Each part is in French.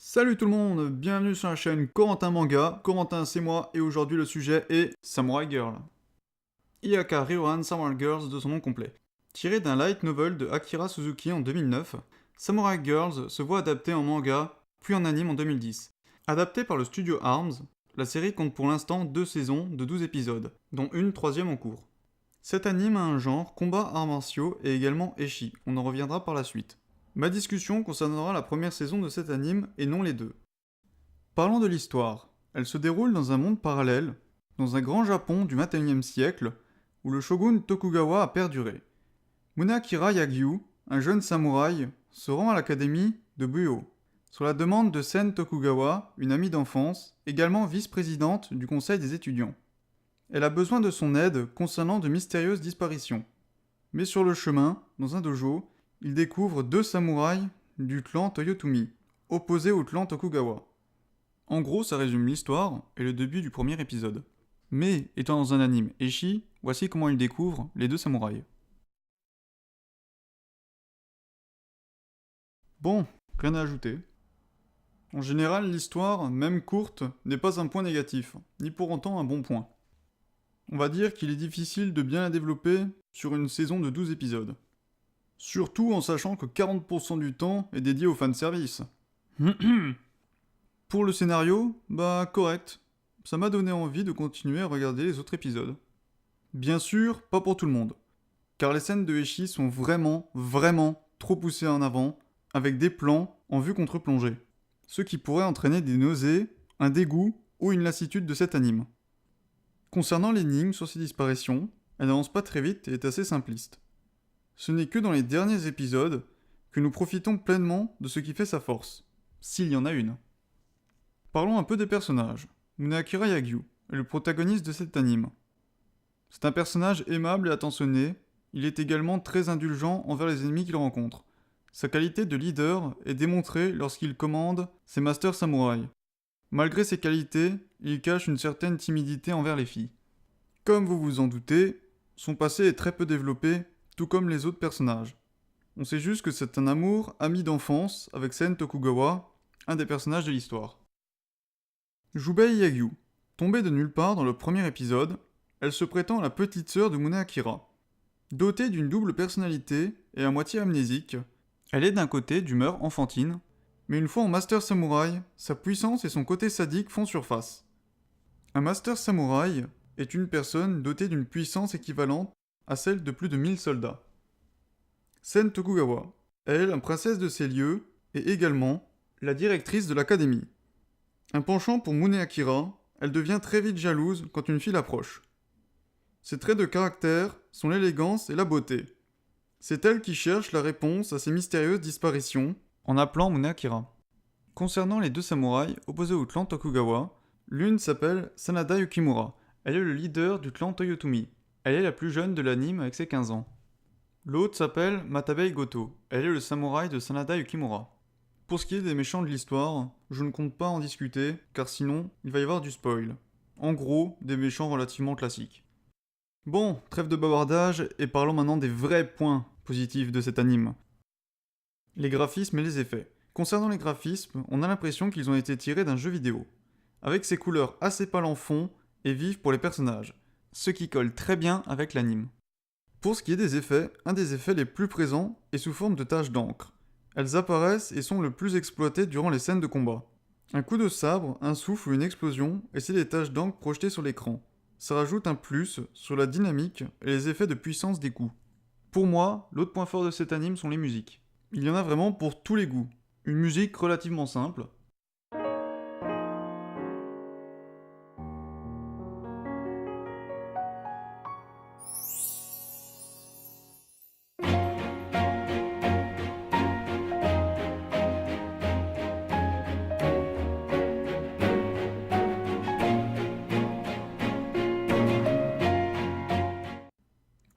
Salut tout le monde, bienvenue sur la chaîne Corentin Manga. Corentin c'est moi et aujourd'hui le sujet est Samurai Girl. Iyaka Ryohan Samurai Girls de son nom complet. Tiré d'un light novel de Akira Suzuki en 2009, Samurai Girls se voit adapté en manga, puis en anime en 2010. Adapté par le studio Arms, la série compte pour l'instant 2 saisons de 12 épisodes, dont une troisième en cours. Cet anime a un genre combat arts martiaux et également Eshi, on en reviendra par la suite. Ma discussion concernera la première saison de cet anime et non les deux. Parlons de l'histoire. Elle se déroule dans un monde parallèle, dans un grand Japon du XXIe siècle, où le shogun Tokugawa a perduré. Munakira Yagyu, un jeune samouraï, se rend à l'académie de Buyo, sur la demande de Sen Tokugawa, une amie d'enfance, également vice-présidente du conseil des étudiants. Elle a besoin de son aide concernant de mystérieuses disparitions. Mais sur le chemin, dans un dojo, il découvre 2 samouraïs du clan Toyotomi, opposés au clan Tokugawa. En gros, ça résume l'histoire et le début du premier épisode. Mais, étant dans un anime Eshi, voici comment il découvre les 2 samouraïs. Bon, rien à ajouter. En général, l'histoire, même courte, n'est pas un point négatif, ni pour autant un bon point. On va dire qu'il est difficile de bien la développer sur une saison de 12 épisodes. Surtout en sachant que 40% du temps est dédié au fanservice. Pour le scénario, correct. Ça m'a donné envie de continuer à regarder les autres épisodes. Bien sûr, pas pour tout le monde. Car les scènes de Eshi sont vraiment trop poussées en avant, avec des plans en vue contre-plongée. Ce qui pourrait entraîner des nausées, un dégoût ou une lassitude de cet anime. Concernant l'énigme sur ces disparitions, elle n'avance pas très vite et est assez simpliste. Ce n'est que dans les derniers épisodes que nous profitons pleinement de ce qui fait sa force, s'il y en a une. Parlons un peu des personnages. Munakira Yagyu est le protagoniste de cet anime. C'est un personnage aimable et attentionné, il est également très indulgent envers les ennemis qu'il rencontre. Sa qualité de leader est démontrée lorsqu'il commande ses masters samouraïs. Malgré ses qualités, il cache une certaine timidité envers les filles. Comme vous vous en doutez, son passé est très peu développé, tout comme les autres personnages. On sait juste que c'est un amour ami d'enfance avec Sen Tokugawa, un des personnages de l'histoire. Jubei Yagyu. Tombée de nulle part dans le premier épisode, elle se prétend la petite sœur de Munakira. Dotée d'une double personnalité et à moitié amnésique, elle est d'un côté d'humeur enfantine, mais une fois en Master Samouraï, sa puissance et son côté sadique font surface. Un Master Samouraï est une personne dotée d'une puissance équivalente à celle de plus de 1000 soldats. Sen Tokugawa, elle, la princesse de ces lieux, est également la directrice de l'académie. Un penchant pour Munakira, elle devient très vite jalouse quand une fille l'approche. Ses traits de caractère sont l'élégance et la beauté. C'est elle qui cherche la réponse à ces mystérieuses disparitions en appelant Munakira. Concernant les 2 samouraïs opposés au clan Tokugawa, l'une s'appelle Sanada Yukimura. Elle est le leader du clan Toyotomi. Elle est la plus jeune de l'anime avec ses 15 ans. L'autre s'appelle Matabei Goto. Elle est le samouraï de Sanada Yukimura. Pour ce qui est des méchants de l'histoire, je ne compte pas en discuter, car sinon, il va y avoir du spoil. En gros, des méchants relativement classiques. Bon, trêve de bavardage, et parlons maintenant des vrais points positifs de cet anime. Les graphismes et les effets. Concernant les graphismes, on a l'impression qu'ils ont été tirés d'un jeu vidéo, avec ses couleurs assez pâles en fond et vives pour les personnages, ce qui colle très bien avec l'anime. Pour ce qui est des effets, un des effets les plus présents est sous forme de taches d'encre. Elles apparaissent et sont le plus exploitées durant les scènes de combat. Un coup de sabre, un souffle ou une explosion, et c'est des taches d'encre projetées sur l'écran. Ça rajoute un plus sur la dynamique et les effets de puissance des coups. Pour moi, l'autre point fort de cet anime sont les musiques. Il y en a vraiment pour tous les goûts. Une musique relativement simple.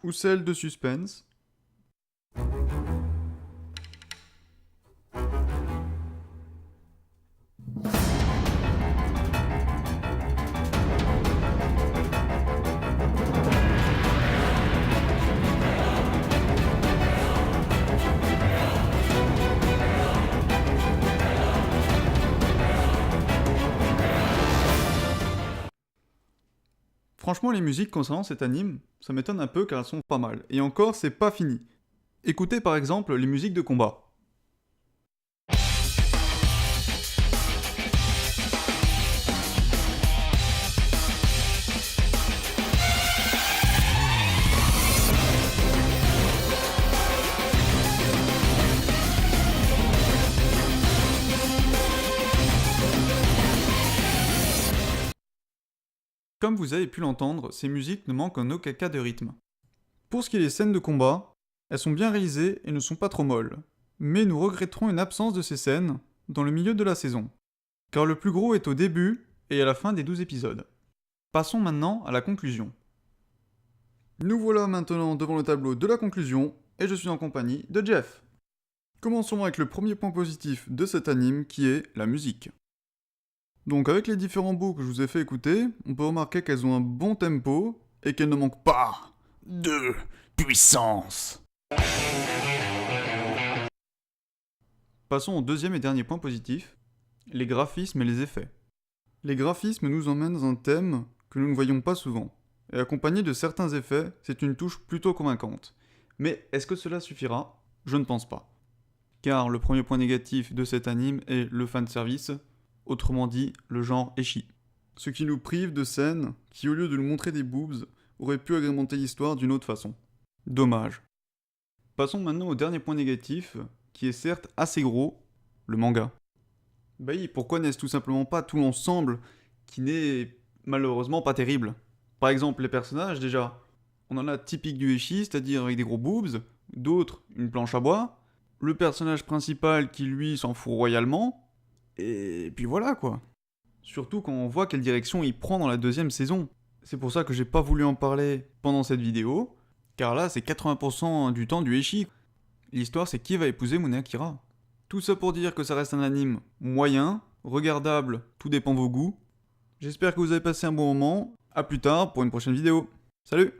Ou celle de suspense. Franchement, les musiques concernant cet anime, ça m'étonne un peu car elles sont pas mal. Et encore, c'est pas fini. Écoutez par exemple les musiques de combat. Comme vous avez pu l'entendre, ces musiques ne manquent en aucun cas de rythme. Pour ce qui est des scènes de combat, elles sont bien réalisées et ne sont pas trop molles. Mais nous regretterons une absence de ces scènes dans le milieu de la saison. Car le plus gros est au début et à la fin des 12 épisodes. Passons maintenant à la conclusion. Nous voilà maintenant devant le tableau de la conclusion et je suis en compagnie de Jeff. Commençons avec le premier point positif de cet anime qui est la musique. Donc avec les différents bouts que je vous ai fait écouter, on peut remarquer qu'elles ont un bon tempo et qu'elles ne manquent pas de puissance. Passons au deuxième et dernier point positif, les graphismes et les effets. Les graphismes nous emmènent dans un thème que nous ne voyons pas souvent, et accompagné de certains effets, c'est une touche plutôt convaincante. Mais est-ce que cela suffira? Je ne pense pas. Car le premier point négatif de cet anime est le fanservice, autrement dit le genre ecchi. Ce qui nous prive de scènes qui, au lieu de nous montrer des boobs, auraient pu agrémenter l'histoire d'une autre façon. Dommage. Passons maintenant au dernier point négatif, qui est certes assez gros, le manga. Bah oui, pourquoi n'est-ce tout simplement pas tout l'ensemble qui n'est malheureusement pas terrible? Par exemple, les personnages déjà. On en a typique du ecchi, c'est-à-dire avec des gros boobs, d'autres une planche à bois, le personnage principal qui lui s'en fout royalement, et puis voilà quoi. Surtout quand on voit quelle direction il prend dans la deuxième saison. C'est pour ça que j'ai pas voulu en parler pendant cette vidéo, car là c'est 80% du temps du ecchi. L'histoire c'est qui va épouser Munakira. Tout ça pour dire que ça reste un anime moyen, regardable, tout dépend de vos goûts. J'espère que vous avez passé un bon moment, à plus tard pour une prochaine vidéo. Salut!